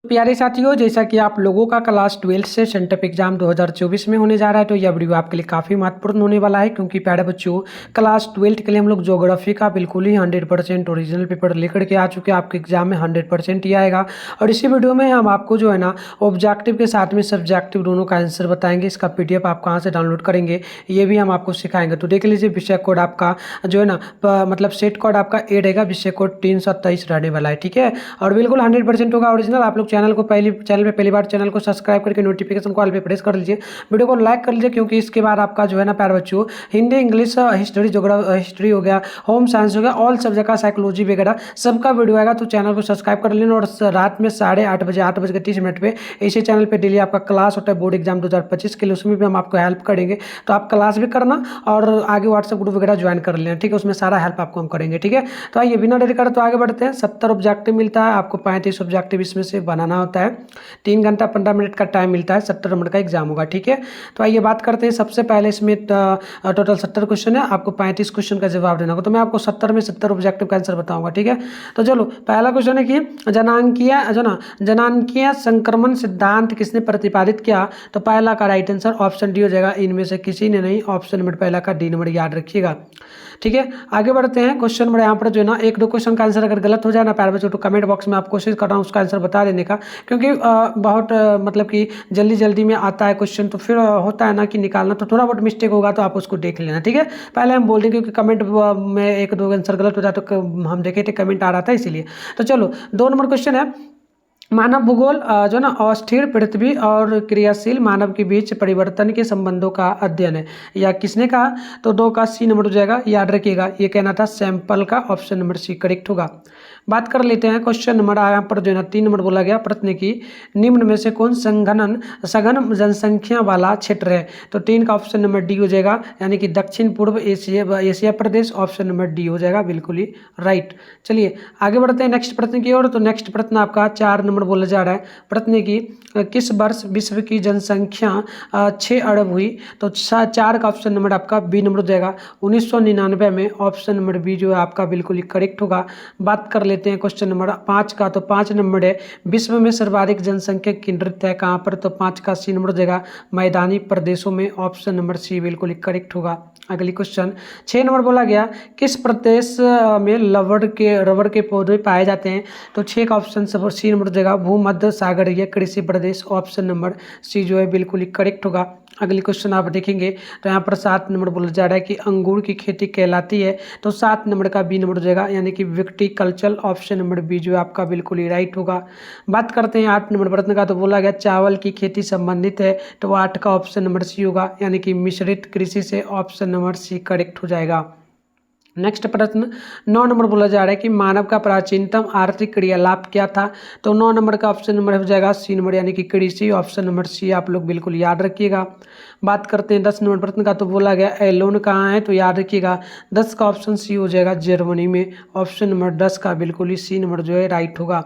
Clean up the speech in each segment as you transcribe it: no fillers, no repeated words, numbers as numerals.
प्यारे साथियों, जैसा कि आप लोगों का क्लास 12 से सेंटअप एग्जाम 2024 में होने जा रहा है, तो यह वीडियो आपके लिए काफ़ी महत्वपूर्ण होने वाला है। क्योंकि प्यारे बच्चों, क्लास 12 के लिए हम लोग ज्योग्राफी का बिल्कुल ही 100% ओरिजिनल पेपर लेकर के आ चुके हैं। आपके एग्जाम में 100% ही आएगा। और इसी वीडियो में हम आपको जो है ना, ऑब्जेक्टिव के साथ में सब्जेक्टिव दोनों का आंसर बताएंगे। इसका PDF आप कहाँ से डाउनलोड करेंगे, ये भी हम आपको सिखाएंगे। तो देख लीजिए, विषय कोड आपका जो है ना, मतलब सेट कोड आपका ए रहेगा, विषय कोड 323 रहने वाला है। ठीक है, और बिल्कुल 100% होगा ओरिजिनल। आप लोग चैनल पे पहली बार चैनल को सब्सक्राइब करके नोटिफिकेशन को ऑल पे प्रेस कर लीजिए, वीडियो को लाइक कर लीजिए। क्योंकि इसके बाद आपका जो है ना प्यारे बच्चों, हिंदी, इंग्लिश, हिस्ट्री, हिस्ट्री हो गया, होम साइंस हो गया, ऑल सब्जेक्ट का साइकोलॉजी वगैरह सबका वीडियो आएगा। तो चैनल को सब्सक्राइब कर लेना। और रात में 8:30 बजे 8:30 पे इसी चैनल पे डेली आपका क्लास होता है बोर्ड एग्जाम 2025 के लिए, उसमें भी हम आपको हेल्प करेंगे। तो आप क्लास भी करना और आगे व्हाट्सएप ग्रुप वगैरह ज्वाइन कर लेना। ठीक है, उसमें सारा हेल्प आपको हम करेंगे। ठीक है, तो आइए बिना देरी करे तो आगे बढ़ते हैं। 70 ऑब्जेक्टिव मिलता है आपको, 35 ऑब्जेक्टिव इसमें से बनाना होता है। 3 घंटा 15 मिनट का टाइम मिलता है। 70 नंबर का एग्जाम होगा। ठीक है, तो आइए बात करते हैं। सबसे पहले इसमें टोटल 70 क्वेश्चन है, आपको 35 क्वेश्चन का जवाब देना होगा। तो मैं आपको 70 में 70 ऑब्जेक्टिव का आंसर बताऊंगा। ठीक है, तो चलो पहला क्वेश्चन है कि जनांकीय संक्रमण सिद्धांत किसने प्रतिपादित किया। तो पहला का राइट आंसर ऑप्शन डी हो जाएगा, इनमें से किसी ने नहीं। ऑप्शन नंबर पहला का डी नंबर याद रखिएगा। ठीक है, आगे बढ़ते हैं। क्वेश्चन नंबर यहाँ पर जो है ना, 1-2 क्वेश्चन का आंसर अगर गलत हो जाए ना प्यारे बच्चों, तो कमेंट बॉक्स में आप कोशिश कर रहा हूँ उसका आंसर बता देने का। क्योंकि बहुत मतलब कि जल्दी जल्दी में आता है क्वेश्चन, तो फिर होता है ना कि निकालना, तो थोड़ा बहुत मिस्टेक होगा तो आप उसको देख लेना। ठीक है, पहले हम बोल देंगे, क्योंकि कमेंट में 1-2 आंसर गलत हो जाए तो हम देखे थे कमेंट आ रहा था इसीलिए। तो चलो 2 नंबर क्वेश्चन है, मानव भूगोल जो ना अस्थिर पृथ्वी और क्रियाशील मानव के बीच परिवर्तन के संबंधों का अध्ययन है, या किसने कहा। तो 2 का सी नंबर हो जाएगा, याद रखिएगा। ये कहना था सैंपल का, ऑप्शन नंबर सी करेक्ट होगा। बात कर लेते हैं क्वेश्चन नंबर यहाँ पर जो है ना 3 नंबर बोला गया प्रश्न की, निम्न में से कौन सघन जनसंख्या वाला क्षेत्र है। तो 3 का ऑप्शन नंबर डी हो जाएगा, यानी कि दक्षिण पूर्व एशिया प्रदेश। ऑप्शन नंबर डी हो जाएगा, बिल्कुल ही राइट। चलिए आगे बढ़ते हैं नेक्स्ट प्रश्न की ओर। तो नेक्स्ट प्रश्न आपका 4 नंबर बोला जा रहा है प्रश्न की, किस वर्ष विश्व की जनसंख्या 6 अरब हुई। तो 4 का ऑप्शन नंबर आपका बी नंबर हो जाएगा, 1999 में। ऑप्शन नंबर बी जो है आपका बिल्कुल ही करेक्ट होगा। बात कर लेते हैं क्वेश्चन नंबर 5 का। तो 5 नंबर है, विश्व में सर्वाधिक जनसंख्या केंद्रित है कहाँ पर। तो 5 का सी नंबर हो जाएगा, मैदानी प्रदेशों में। ऑप्शन नंबर सी बिल्कुल ही करेक्ट होगा। अगली क्वेश्चन 6 नंबर बोला गया, किस प्रदेश में रबड़ के पौधे पाए जाते हैं। तो 6 का ऑप्शन सी नंबर हो जाएगा, भूमध्य सागरीय कृषि प्रदेश। ऑप्शन नंबर सी जो है बिल्कुल ही करेक्ट होगा। अगली क्वेश्चन आप देखेंगे तो यहाँ पर 7 नंबर बोला जा रहा है कि अंगूर की खेती कहलाती है। तो 7 नंबर का बी नंबर हो जाएगा, यानी कि विटिकल्चर। ऑप्शन नंबर बी जो है आपका बिल्कुल ही राइट होगा। बात करते हैं 8 नंबर प्रश्न का। तो बोला गया चावल की खेती संबंधित है। तो 8 का ऑप्शन नंबर सी होगा, यानी कि मिश्रित कृषि से। ऑप्शन नंबर सी करेक्ट हो जाएगा। नेक्स्ट प्रश्न 9 नंबर बोला जा रहा है कि मानव का प्राचीनतम आर्थिक क्रियाकलाप क्या था। तो 9 नंबर का ऑप्शन नंबर हो जाएगा सी नंबर, यानी कि कृषि। ऑप्शन नंबर सी आप लोग बिल्कुल याद रखिएगा। बात करते हैं 10 नंबर प्रश्न का। तो बोला गया एलोन कहाँ है। तो याद रखिएगा 10 का ऑप्शन सी हो जाएगा, जर्मनी में। ऑप्शन नंबर 10 का बिल्कुल ही सी नंबर जो है राइट होगा।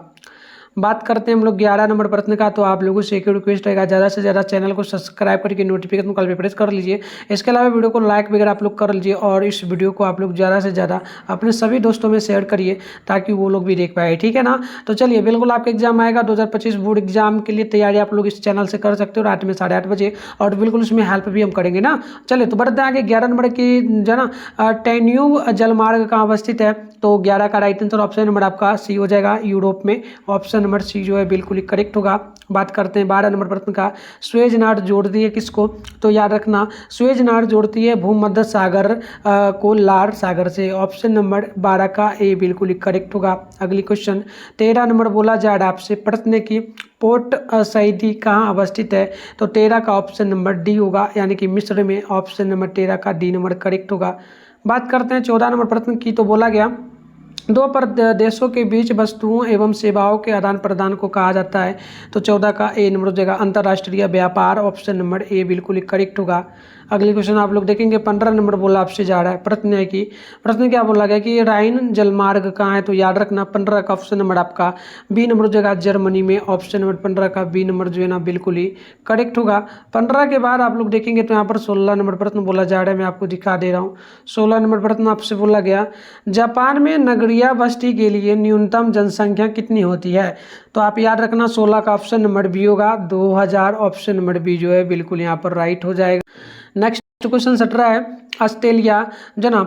बात करते हैं हम लोग 11 नंबर प्रश्न का। तो आप लोगों से एक रिक्वेस्ट रहेगा, ज़्यादा से ज़्यादा चैनल को सब्सक्राइब करके नोटिफिकेशन कॉल पे प्रेस कर लीजिए। इसके अलावा वीडियो को लाइक वगैरह आप लोग कर लीजिए, और इस वीडियो को आप लोग ज़्यादा से ज़्यादा अपने सभी दोस्तों में शेयर करिए, ताकि वो लोग भी देख पाए। ठीक है ना, तो चलिए बिल्कुल आपका एग्जाम आएगा 2025 बोर्ड एग्जाम के लिए तैयारी आप लोग इस चैनल से कर सकते हो रात में 8:30 बजे, और बिल्कुल उसमें हेल्प भी हम करेंगे ना। चलिए तो बढ़ते हैं आगे। 11 नंबर की जो ना टैन्यूब जलमार्ग कहाँ अवस्थित है। तो 11 का राइट आंसर ऑप्शन नंबर आपका सी हो जाएगा, यूरोप में। ऑप्शन नंबर सी जो है बिल्कुल ही करेक्ट होगा। बात करते हैं 12 नंबर प्रश्न का, स्वेज नाट जोड़ती है किसको। तो याद रखना स्वेज नाट जोड़ती है भूमध्य सागर को लाल सागर से। ऑप्शन नंबर 12 का ए बिल्कुल ही करेक्ट होगा। अगली क्वेश्चन 13 नंबर बोला जा रहा है आपसे प्रश्न की, पोर्ट सईदी कहाँ अवस्थित है। तो 13 का ऑप्शन नंबर डी होगा, यानी कि मिस्र में। ऑप्शन नंबर 13 का डी नंबर करेक्ट होगा। बात करते हैं 14 नंबर प्रश्न की। तो बोला गया दो देशों के बीच वस्तुओं एवं सेवाओं के आदान प्रदान को कहा जाता है। तो 14 का ए नंबर हो जाएगा, अंतर्राष्ट्रीय व्यापार। ऑप्शन नंबर ए बिल्कुल ही करेक्ट होगा। अगली क्वेश्चन आप लोग देखेंगे 15 नंबर बोला आपसे जा रहा है प्रश्न है कि प्रश्न क्या बोला गया कि राइन जलमार्ग कहाँ है। तो याद रखना 15 का ऑप्शन नंबर आपका बी नंबर हो जाएगा, जर्मनी में। ऑप्शन नंबर 15 का बी नंबर जो है ना बिल्कुल ही करेक्ट होगा। 15 के बाद आप लोग देखेंगे तो यहाँ पर 16 नंबर प्रश्न बोला जा रहा है, मैं आपको दिखा दे रहा हूँ। 16 नंबर प्रश्न आपसे बोला गया, जापान में नगरीय बस्ती के लिए न्यूनतम जनसंख्या कितनी होती है? तो आप याद रखना 16 का ऑप्शन नंबर बी होगा, 2000 ऑप्शन नंबर बी जो है बिल्कुल यहाँ पर राइट हो जाएगा। नेक्स्ट क्वेश्चन 17 है, ऑस्ट्रेलिया जो ना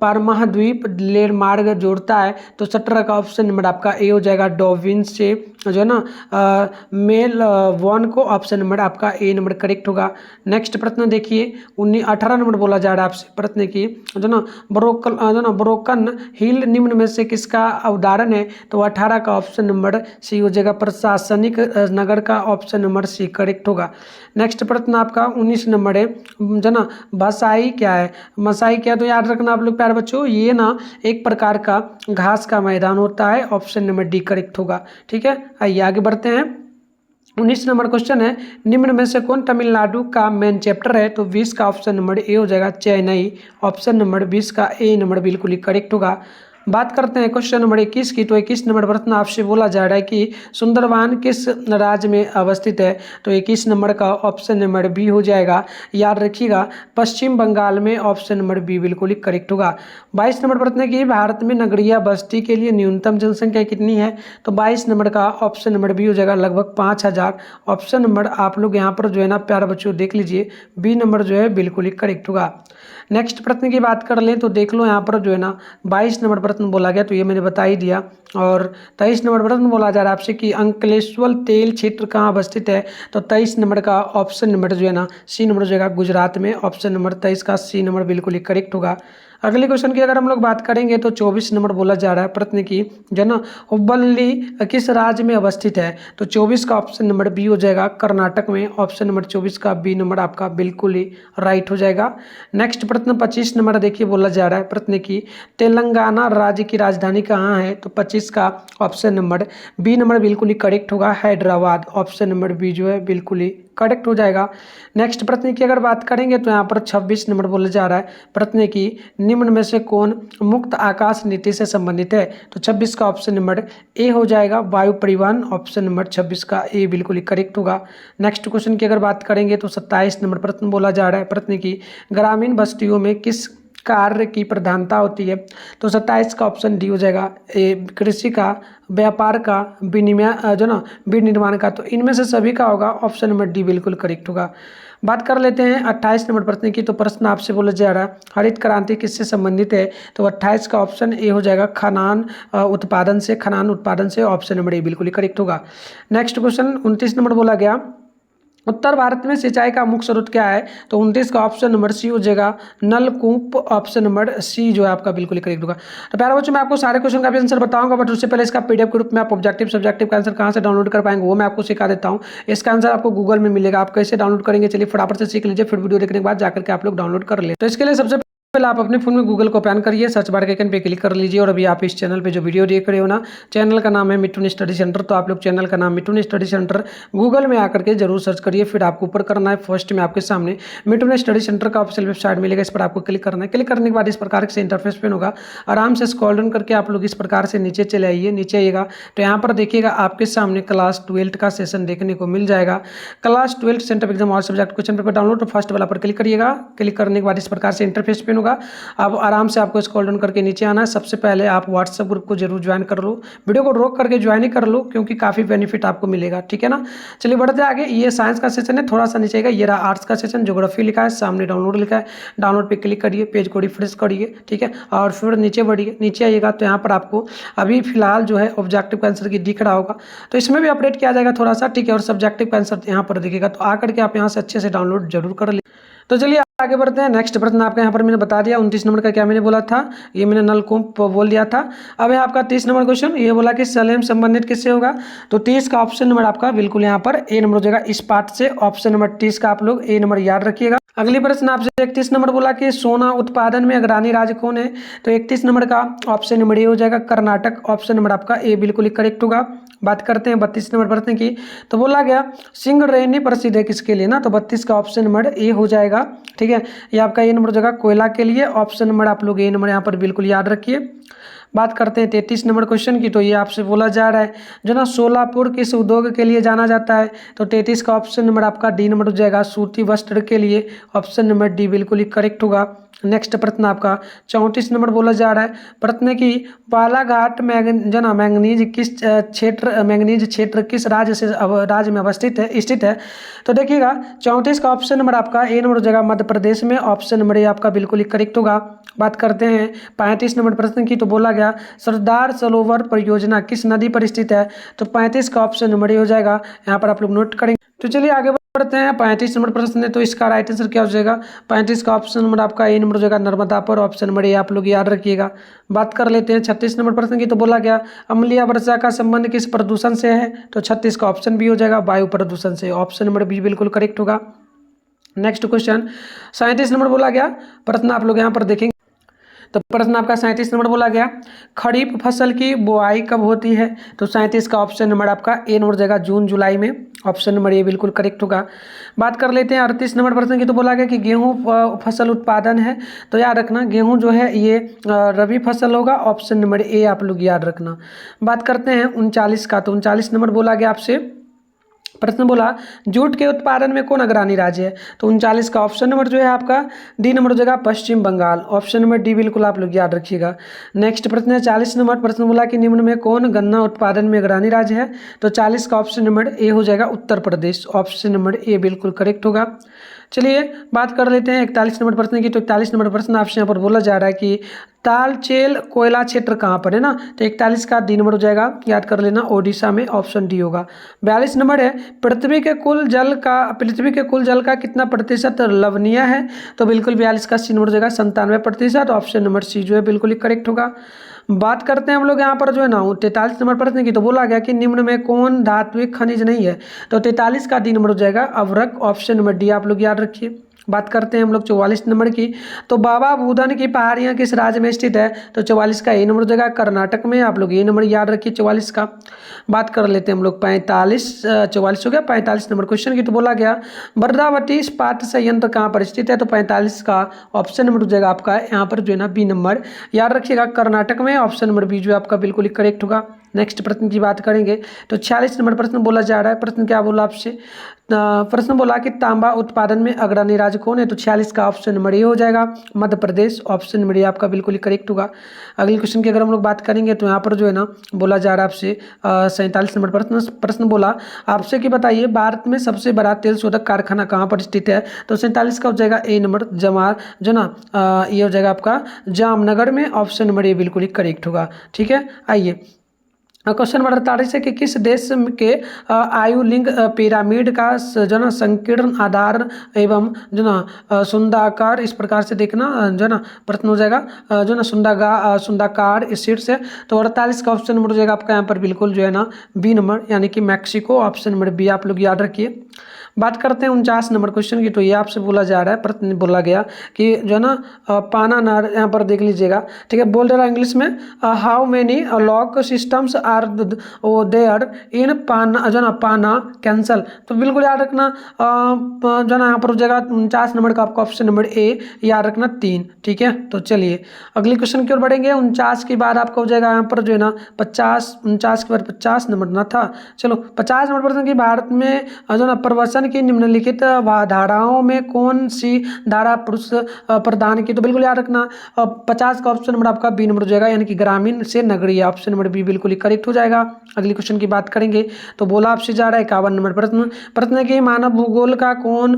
पारमहाद्वीप रेल मार्ग जोड़ता है, तो 17 का ऑप्शन नंबर आपका ए हो जाएगा, डॉविन से जो है ना मेलबोर्न को ऑप्शन नंबर आपका ए नंबर करेक्ट होगा। नेक्स्ट प्रश्न देखिए 18 नंबर बोला जा रहा है आपसे प्रश्न की, जो ना ब्रोकन हिल निम्न में से किसका उदाहरण है? तो 18 का ऑप्शन नंबर सी हो जाएगा, प्रशासनिक नगर का ऑप्शन नंबर सी करेक्ट होगा। नेक्स्ट प्रश्न आपका 19 नंबर है, जो ना बसाई क्या है? मसाई क्या? तो याद रखना आप लोग प्यारे बच्चों, ये ना एक प्रकार का घास का मैदान होता है, ऑप्शन नंबर डी करेक्ट होगा। ठीक है, आइए आगे बढ़ते हैं। 19 नंबर क्वेश्चन है, निम्न में से कौन तमिलनाडु का मेन चैप्टर है? तो 20 का ऑप्शन नंबर ए हो जाएगा, चेन्नई, ऑप्शन नंबर 20 का ए नंबर बिल्कुल ही करेक्ट होगा। बात करते हैं क्वेश्चन नंबर 21 की, तो 21 नंबर प्रश्न आपसे बोला जा रहा है कि सुंदरवन किस राज्य में अवस्थित है? तो 21 नंबर का ऑप्शन नंबर बी हो जाएगा, याद रखिएगा, पश्चिम बंगाल में, ऑप्शन नंबर बी बिल्कुल ही करेक्ट होगा। 22 नंबर प्रश्न है कि भारत में नगरीय बस्ती के लिए न्यूनतम जनसंख्या कितनी है? तो 22 नंबर का ऑप्शन नंबर बी हो जाएगा, लगभग 5000। ऑप्शन नंबर आप लोग यहाँ पर जो है ना प्यारे बच्चों देख लीजिए, बी नंबर जो है बिल्कुल ही करेक्ट होगा। नेक्स्ट प्रश्न की बात कर लें तो देख लो यहाँ पर जो है ना 22 नंबर प्रश्न बोला गया, तो ये मैंने बता ही दिया। और 23 नंबर प्रश्न बोला जा रहा है आपसे कि अंकलेश्वर तेल क्षेत्र कहाँ अवस्थित है? तो 23 नंबर का ऑप्शन नंबर जो है ना सी नंबर जो है गुजरात में, ऑप्शन नंबर 23 का सी नंबर बिल्कुल ही करेक्ट होगा। अगले क्वेश्चन की अगर हम लोग बात करेंगे तो 24 नंबर बोला जा रहा है प्रश्न की, जो ना हुब्बल्ली किस राज्य में अवस्थित है? तो 24 का ऑप्शन नंबर बी हो जाएगा, कर्नाटक में, ऑप्शन नंबर 24 का बी नंबर आपका बिल्कुल ही राइट हो जाएगा। नेक्स्ट प्रश्न 25 नंबर देखिए बोला जा रहा है प्रश्न की, तेलंगाना राज्य की राजधानी कहाँ है? तो 25 का ऑप्शन नंबर बी नंबर बिल्कुल ही करेक्ट होगा, हैदराबाद, ऑप्शन नंबर बी जो है बिल्कुल ही करेक्ट हो जाएगा। नेक्स्ट प्रश्न की अगर बात करेंगे तो यहाँ पर 26 नंबर बोला जा रहा है प्रश्न की, निम्न में से कौन मुक्त आकाश नीति से संबंधित है? तो 26 का ऑप्शन नंबर ए हो जाएगा, वायु परिवहन, ऑप्शन नंबर 26 का ए बिल्कुल ही करेक्ट होगा। नेक्स्ट क्वेश्चन की अगर बात करेंगे तो 27 नंबर प्रश्न बोला जा रहा है प्रश्न की, ग्रामीण बस्तियों में किस कार्य की प्रधानता होती है? तो 27 का ऑप्शन डी हो जाएगा, कृषि का, व्यापार का, विनिमय जो ना विनिर्माण का। तो इनमें से सभी का होगा, ऑप्शन नंबर डी बिल्कुल करेक्ट होगा। बात कर लेते हैं 28 नंबर प्रश्न की, तो प्रश्न आपसे बोला जा रहा है हरित क्रांति किससे संबंधित है? तो 28 का ऑप्शन ए हो जाएगा, खनन उत्पादन से, ऑप्शन नंबर ए बिल्कुल ही करेक्ट होगा। नेक्स्ट क्वेश्चन 29 नंबर बोला गया, उत्तर भारत में सिंचाई का मुख्य स्रोत क्या है? तो 29 का ऑप्शन नंबर सी हो जाएगा, नलकूप, ऑप्शन नंबर सी जो है आपका बिल्कुल ही करेक्ट होगा। तो प्यारे बच्चों मैं आपको सारे क्वेश्चन का भी आंसर बताऊंगा, बट उससे पहले इसका पीडीएफ के रूप में आप ऑब्जेक्टिव सब्जेक्टिव का आंसर कहाँ से डाउनलोड कर पाएंगे वो मैं आपको सिखा देता हूँ। इसका आंसर आपको गूगल में मिलेगा, आप कैसे डाउनलोड करेंगे चलिए फटाफट से सीख लीजिए, फिर वीडियो देखने के बाद जाकर के आप लोग डाउनलोड कर ले। तो इसके लिए सबसे पहले आप अपने फोन में गूगल को ओपन करिए, सर्च बार के आइकन पे क्लिक कर लीजिए, और अभी आप इस चैनल पे जो वीडियो देख रहे हो ना, चैनल का नाम है मिठुन स्टडी सेंटर। तो आप लोग चैनल का नाम मिठुन स्टडी सेंटर गूगल में आकर के जरूर सर्च करिए, फिर आपको ऊपर करना है, फर्स्ट में आपके सामने मिठुन स्टडी सेंटर का ऑफिशियल वेबसाइट मिलेगा, इस पर आपको क्लिक करना है। क्लिक करने के बाद इस प्रकार से इंटरफेस पेन होगा, आराम से स्क्रॉल डाउन करके आप लोग इस प्रकार से नीचे चले आइए। नीचे आइएगा तो यहाँ पर देखिएगा आपके सामने क्लास 12 का सेशन देखने को मिल जाएगा, class 12 centre exam all subject question paper download. तो फर्स्ट वाला पर क्लिक करिएगा, क्लिक करने के बाद इस प्रकार से इंटरफेस पेन होगा। अब आराम से आपको स्क्रॉल डाउन करके नीचे आना है। सबसे पहले आप व्हाट्सएप ग्रुप को जरूर ज्वाइन कर लो, वीडियो को रोक करके ज्वाइन ही कर लो क्योंकि काफ़ी बेनिफिट आपको मिलेगा, ठीक है ना। चलिए बढ़ते आगे, ये साइंस का सेशन है, थोड़ा सा नीचे आएगा, ये रहा आर्ट्स का सेशन, ज्योग्राफी लिखा है, सामने डाउनलोड लिखा है, डाउनलोड पे क्लिक करिए, पेज को रिफ्रेश करिए, ठीक है, और फिर नीचे बढ़िए। नीचे आइएगा तो यहाँ पर आपको अभी फिलहाल जो है ऑब्जेक्टिव का आंसर की दिख रहा होगा, तो इसमें भी अपडेट किया जाएगा थोड़ा सा, ठीक है, और सब्जेक्टिव का आंसर यहाँ पर दिखेगा, तो आकर के आप यहाँ से अच्छे से डाउनलोड जरूर कर ले। तो चलिए आगे बढ़ते हैं। नेक्स्ट प्रश्न आपका यहाँ पर मैंने बता दिया, 29 नंबर का क्या मैंने बोला था, ये मैंने नलकूप बोल दिया था। अब है आपका 30 नंबर क्वेश्चन, ये बोला कि सलेम संबंधित किससे होगा? तो 30 का ऑप्शन नंबर आपका बिल्कुल यहाँ पर ए नंबर हो जाएगा, इस्पात से, ऑप्शन नंबर 30 का आप लोग ए नंबर याद रखिएगा। अगली प्रश्न आपसे 31 नंबर बोला कि सोना उत्पादन में अग्रणी राज्य कौन है? तो 31 नंबर का ऑप्शन नंबर ए हो जाएगा, कर्नाटक, ऑप्शन नंबर आपका ए बिल्कुल ही करेक्ट होगा। बात करते हैं 32 नंबर प्रश्न की, तो बोला गया सिंगरेनी प्रसिद्ध है किसके लिए ना? तो 32 का ऑप्शन नंबर ए हो जाएगा, ठीक है, ये आपका ए नंबर हो जाएगा, कोयला के लिए, ऑप्शन नंबर आप लोग ए नंबर यहाँ पर बिल्कुल याद रखिए। बात करते हैं 33 नंबर क्वेश्चन की, तो ये आपसे बोला जा रहा है जो ना सोलापुर किस उद्योग के लिए जाना जाता है? तो 33 का ऑप्शन नंबर आपका डी नंबर हो जाएगा, सूती वस्त्र के लिए, ऑप्शन नंबर डी बिल्कुल ही करेक्ट होगा। नेक्स्ट प्रश्न आपका 34 नंबर बोला जा रहा है, प्रश्न की बालाघाट मैंगनीज क्षेत्र किस राज्य में स्थित है। तो देखिएगा 34 का ऑप्शन नंबर आपका ए नंबर हो जाएगा मध्य प्रदेश में, ऑप्शन नंबर ए आपका बिल्कुल ही करेक्ट होगा। बात करते हैं 35 नंबर प्रश्न की, तो बोला गया सरदार सरोवर परियोजना किस नदी पर स्थित है। तो 35 का ऑप्शन नंबर ए हो जाएगा, यहाँ पर आप लोग नोट करेंगे। तो चलिए आगे बढ़ते हैं 35 नंबर प्रश्न है, तो इसका राइट आंसर क्या हो जाएगा। 35 का ऑप्शन नंबर आपका ए नंबर हो जाएगा नर्मदा पर, ऑप्शन नंबर ए आप लोग याद रखिएगा। बात कर लेते हैं 36 नंबर प्रश्न की, तो बोला गया अम्लीय वर्षा का संबंध किस प्रदूषण से है। तो 36 का ऑप्शन बी हो जाएगा वायु प्रदूषण से, ऑप्शन नंबर बी बिल्कुल करेक्ट होगा। नेक्स्ट क्वेश्चन 37 नंबर बोला गया प्रश्न आप लोग यहाँ पर देखेंगे। तो प्रश्न आपका 37 नंबर बोला गया खरीफ फसल की बुआई कब होती है। तो 37 का ऑप्शन नंबर आपका ए नंबर जाएगा जून जुलाई में, ऑप्शन नंबर ए बिल्कुल करेक्ट होगा। बात कर लेते हैं 38 नंबर प्रश्न की, तो बोला गया कि गेहूं फसल उत्पादन है। तो याद रखना गेहूं जो है ये रबी फसल होगा, ऑप्शन नंबर ए आप लोग याद रखना। बात करते हैं 39 का, तो 39 नंबर बोला गया आपसे प्रश्न बोला जूट के उत्पादन में कौन अग्रणी राज्य है। तो 39 का ऑप्शन नंबर जो है आपका डी नंबर हो जाएगा पश्चिम बंगाल, ऑप्शन नंबर डी बिल्कुल आप लोग याद रखिएगा। नेक्स्ट प्रश्न है 40 नंबर प्रश्न बोला कि निम्न में कौन गन्ना उत्पादन में अग्रणी राज्य है। तो 40 का ऑप्शन नंबर ए हो जाएगा Uttar Pradesh, option number A बिल्कुल करेक्ट होगा। चलिए बात कर लेते हैं 41 नंबर प्रश्न की, तो 41 नंबर प्रश्न आपसे यहाँ पर बोला जा रहा है कि तालचेल कोयला क्षेत्र कहाँ पर है ना। तो 41 का डी नंबर हो जाएगा, याद कर लेना ओडिशा में, ऑप्शन डी होगा। 42 नंबर है पृथ्वी के कुल जल का कितना प्रतिशत लवणीय है। तो बिल्कुल 42 का सी नंबर हो जाएगा 97%, ऑप्शन नंबर सी जो है बिल्कुल ही करेक्ट होगा। बात करते हैं हम लोग यहाँ पर जो है ना 43 नंबर प्रश्न की, तो बोला गया कि निम्न में कौन धात्विक खनिज नहीं है। तो 43 का डी नंबर हो जाएगा अवरक, ऑप्शन नंबर डी आप लोग याद रखिए। बात करते हैं हम लोग 44 नंबर की, तो बाबा बुदन की पहाड़ियाँ किस राज्य में स्थित है। तो 44 का ए नंबर हो जाएगा कर्नाटक में, आप लोग ये नंबर याद रखिए 44 का। बात कर लेते हैं हम लोग 44 हो गया 45 नंबर क्वेश्चन की, तो बोला गया भद्रावती इस्पात संयंत्र कहाँ पर स्थित है। तो 45 का ऑप्शन नंबर हो जाएगा आपका यहाँ पर जो है ना बी नंबर याद रखिएगा कर्नाटक में, ऑप्शन नंबर बी जो है आपका बिल्कुल ही करेक्ट होगा। नेक्स्ट प्रश्न की बात करेंगे, तो 46 नंबर प्रश्न बोला जा रहा है। प्रश्न क्या बोला आपसे, प्रश्न बोला कि तांबा उत्पादन में अग्रणी राज्य कौन है। तो 46 का ऑप्शन नंबर ए हो जाएगा Madhya Pradesh, option number A आपका बिल्कुल ही करेक्ट होगा। अगले क्वेश्चन की अगर हम लोग बात करेंगे, तो यहाँ पर जो है ना बोला जा रहा है आपसे 47 नंबर प्रश्न बोला आपसे कि बताइए भारत में सबसे बड़ा तेल शोधक कारखाना कहाँ पर स्थित है। तो 47 का हो जाएगा ए नंबर जो ना ये हो जाएगा आपका जामनगर में, ऑप्शन नंबर ए बिल्कुल ही करेक्ट होगा। ठीक है, आइए क्वेश्चन नंबर 48 है कि किस देश के आयु लिंग पिरामिड का जो ना संकीर्ण आधार एवं जो ना सुंदाकार इस प्रकार से देखना जो ना प्रश्न हो जाएगा जो ना सुंदाकार इस सीट से। तो 48 का ऑप्शन नंबर हो जाएगा आपका यहाँ पर बिल्कुल जो है ना बी नंबर यानी कि मैक्सिको, ऑप्शन नंबर बी आप लोग याद रखिए। बात करते हैं 49 नंबर क्वेश्चन की, तो ये आपसे बोला जा रहा है प्रश्न बोला गया कि जो ना पाना नहर यहाँ पर देख लीजिएगा। ठीक है, बोल रहा है इंग्लिश में how many lock systems are there in पाना जो ना पाना कैंसल। तो बिल्कुल याद रखना जो ना यहाँ पर हो जाएगा 49 नंबर का आपका ऑप्शन नंबर ए याद रखना 3। ठीक है, तो चलिए अगले क्वेश्चन की ओर बढ़ेंगे। 49 के बाद आपका हो जाएगा यहाँ पर जो है ना 49 के बाद 50 नंबर ना था, चलो 50 नंबर प्रश्न की भारत में जो ना प्रवचन की निम्नलिखित धाराओं में कौन सी धारा पुरुष प्रदान की। तो बिल्कुल याद रखना 50 का ऑप्शन नंबर आपका बी नंबर हो जाएगा यानी कि ग्रामीण से नगरीय, ऑप्शन नंबर बी बिल्कुल ही करेक्ट हो जाएगा। अगली क्वेश्चन की बात करेंगे, तो बोला आपसे जा रहा है 51 नंबर प्रश्न की मानव भूगोल का कौन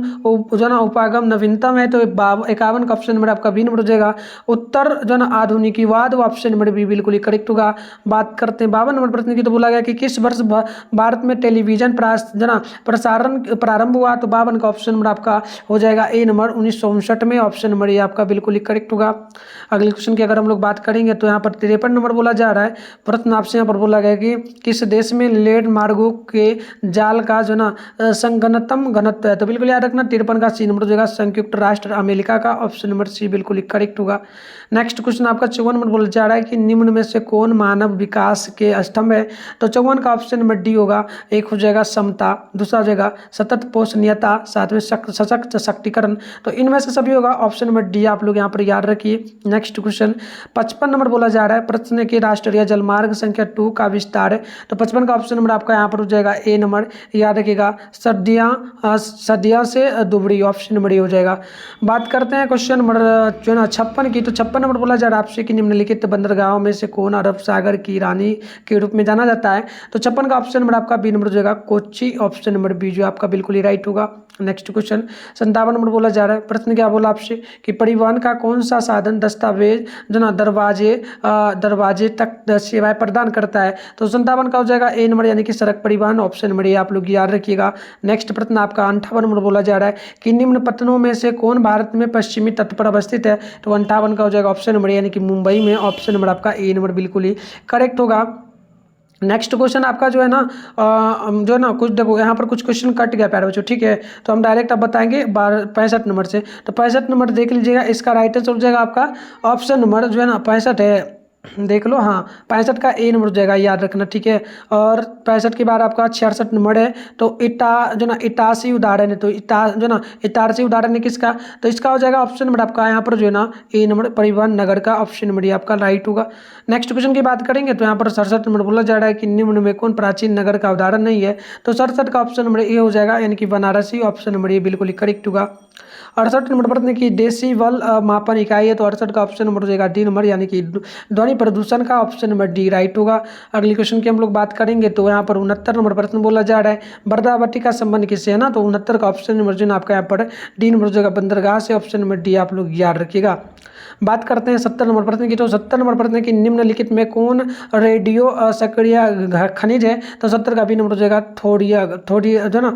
जो ना उपागम नवीनतम है। तो 51 का ऑप्शन नंबर आपका बी नंबर हो जाएगा उत्तर जो ना आधुनिकीवाद, ऑप्शन नंबर बी बिल्कुल ही करेक्ट होगा। बात करते हैं 52 नंबर प्रश्न की, तो बोला गया कि किस वर्ष भारत में टेलीविजन प्रसारण प्रारंभ हुआ। तो 52 का ऑप्शन नंबर आपका हो जाएगा ए नंबर 1959 में, ऑप्शन नंबर ये आपका बिल्कुल ही करेक्ट होगा। अगले क्वेश्चन की अगर हम लोग बात करेंगे, तो यहाँ पर 53 नंबर बोला जा रहा है प्रश्न आपसे यहाँ पर बोला गया कि किस देश में लेड मार्गों के जाल का जो ना संगतम घनत्व है। तो बिल्कुल याद रखना 53 का सी नंबर हो जाएगा संयुक्त राष्ट्र अमेरिका का, ऑप्शन नंबर सी बिल्कुल ही करेक्ट होगा। नेक्स्ट क्वेश्चन आपका 54 नंबर बोला जा रहा है कि निम्न में से कौन मानव विकास के स्तंभ है। तो 54 का ऑप्शन नंबर डी होगा, एक हो जाएगा समता, दूसरा हो जाएगा सतत पोषणीयता, साथ में सशक्त शक्तिकरण। तो इनमें से सभी होगा, ऑप्शन नंबर डी आप लोग यहाँ पर याद रखिए। नेक्स्ट क्वेश्चन 55 नंबर बोला जा रहा है प्रश्न के राष्ट्रीय जलमार्ग संख्या 2 का का विस्तार है। तो 55 का ऑप्शन नंबर आपका यहाँ पर हो जाएगा ए नंबर, याद रखिएगा। सदियाँ से दुबड़ी, ऑप्शन नंबर ए हो जाएगा। बात करते हैं क्वेश्चन नंबर जो है ना 56 की। तो 56 नंबर बोला जा रहा है आपसे कि निम्नलिखित बंदरगाहों में से कौन अरब सागर की रानी के रूप में जाना जाता है। तो 56 का ऑप्शन नंबर आपका बी नंबर हो जाएगा, कोच्चि, ऑप्शन नंबर बी जो आपका बिल्कुल ही राइट होगा। नेक्स्ट क्वेश्चन 57 नंबर बोला जा रहा है, प्रश्न क्या बोला आपसे कि परिवहन का कौन सा साधन दस्तावेज जो ना दरवाजे तक सेवाएं प्रदान करता है। तो 57 का हो जाएगा ए नंबर यानी कि सड़क परिवहन, ऑप्शन नंबर ए आप लोग याद रखिएगा। नेक्स्ट प्रश्न आपका 58 नंबर बोला जा रहा है कि निम्न पत्तनों में से कौन भारत में पश्चिमी तट पर अवस्थित है। तो 58 का हो जाएगा ऑप्शन नंबर यानी कि मुंबई में, ऑप्शन नंबर आपका ए नंबर बिल्कुल ही करेक्ट होगा। नेक्स्ट क्वेश्चन आपका जो है ना जो है ना कुछ देखो यहाँ पर कुछ क्वेश्चन कट गया प्यारे बच्चों, ठीक है। तो हम डायरेक्ट अब बताएंगे 65 नंबर से। तो 65 नंबर देख लीजिएगा, इसका राइट आंसर हो जाएगा आपका ऑप्शन नंबर जो है ना 65 है, देख लो। हाँ 65 का ए नंबर हो जाएगा, याद रखना, ठीक है। और 65 के बाद आपका 66 नंबर है। तो जो ना इटासी उदाहरण है, तो जो ना इटारसी उदाहरण है किसका। तो इसका हो जाएगा ऑप्शन नंबर आपका यहाँ पर जो है ना ए नंबर, परिवहन नगर का, ऑप्शन नंबर ये आपका राइट होगा। नेक्स्ट क्वेश्चन की बात करेंगे तो यहाँ पर 67 नंबर बोला जा रहा है कि निम्न में कौन प्राचीन नगर का उदाहरण नहीं है। तो 67 का ऑप्शन नंबर ए हो जाएगा यानी कि बनारसी, ऑप्शन नंबर ये बिल्कुल ही करेक्ट होगा। 68 नंबर प्रश्न की डेसिबल मापन इकाई है। तो 68 का ऑप्शन नंबर हो जाएगा डी नंबर यानी कि ध्वनि प्रदूषण का, ऑप्शन नंबर डी राइट होगा। अगली क्वेश्चन की हम लोग बात करेंगे तो यहाँ पर 69 नंबर प्रश्न बोला जा रहा है बर्दावती का संबंध किससे है ना। तो 69 का ऑप्शन नंबर जो है आपका यहाँ पर डी नंबर हो जाएगा बंदरगाह से, ऑप्शन नंबर डी आप लोग याद रखिएगा। बात करते हैं 70 नंबर प्रश्न की। तो 70 नंबर प्रश्न की निम्नलिखित में कौन रेडियो सक्रिय खनिज है। तो 70 का बी नंबर हो जाएगा जो ना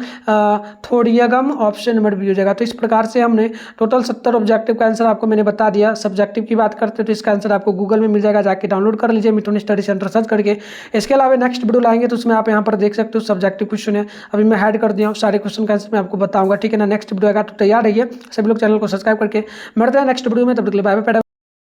थोड़ियगम, ऑप्शन नंबर बी हो जाएगा। तो इस प्रकार से हमने टोटल 70 ऑब्जेक्टिव का आंसर आपको मैंने बता दिया। सब्जेक्टिव की बात करते हैं तो इसका आंसर आपको गूगल में मिल जाएगा, जाके डाउनलोड कर लीजिए मिथुन स्टडी सेंटर सर्च करके। इसके अलावा नेक्स्ट वीडियो लाएंगे तो उसमें आप यहाँ पर देख सकते हो सब्जेक्टिव क्वेश्चन है, अभी मैं ऐड कर दिया हूँ, सारे क्वेश्चन का आंसर मैं आपको बताऊंगा, ठीक है ना। नेक्स्ट वीडियो आएगा तो तैयार रहिए, सभी लोग चैनल को सब्सक्राइब करके। मिलते हैं नेक्स्ट वीडियो में, तब तक के लिए बाय बाय।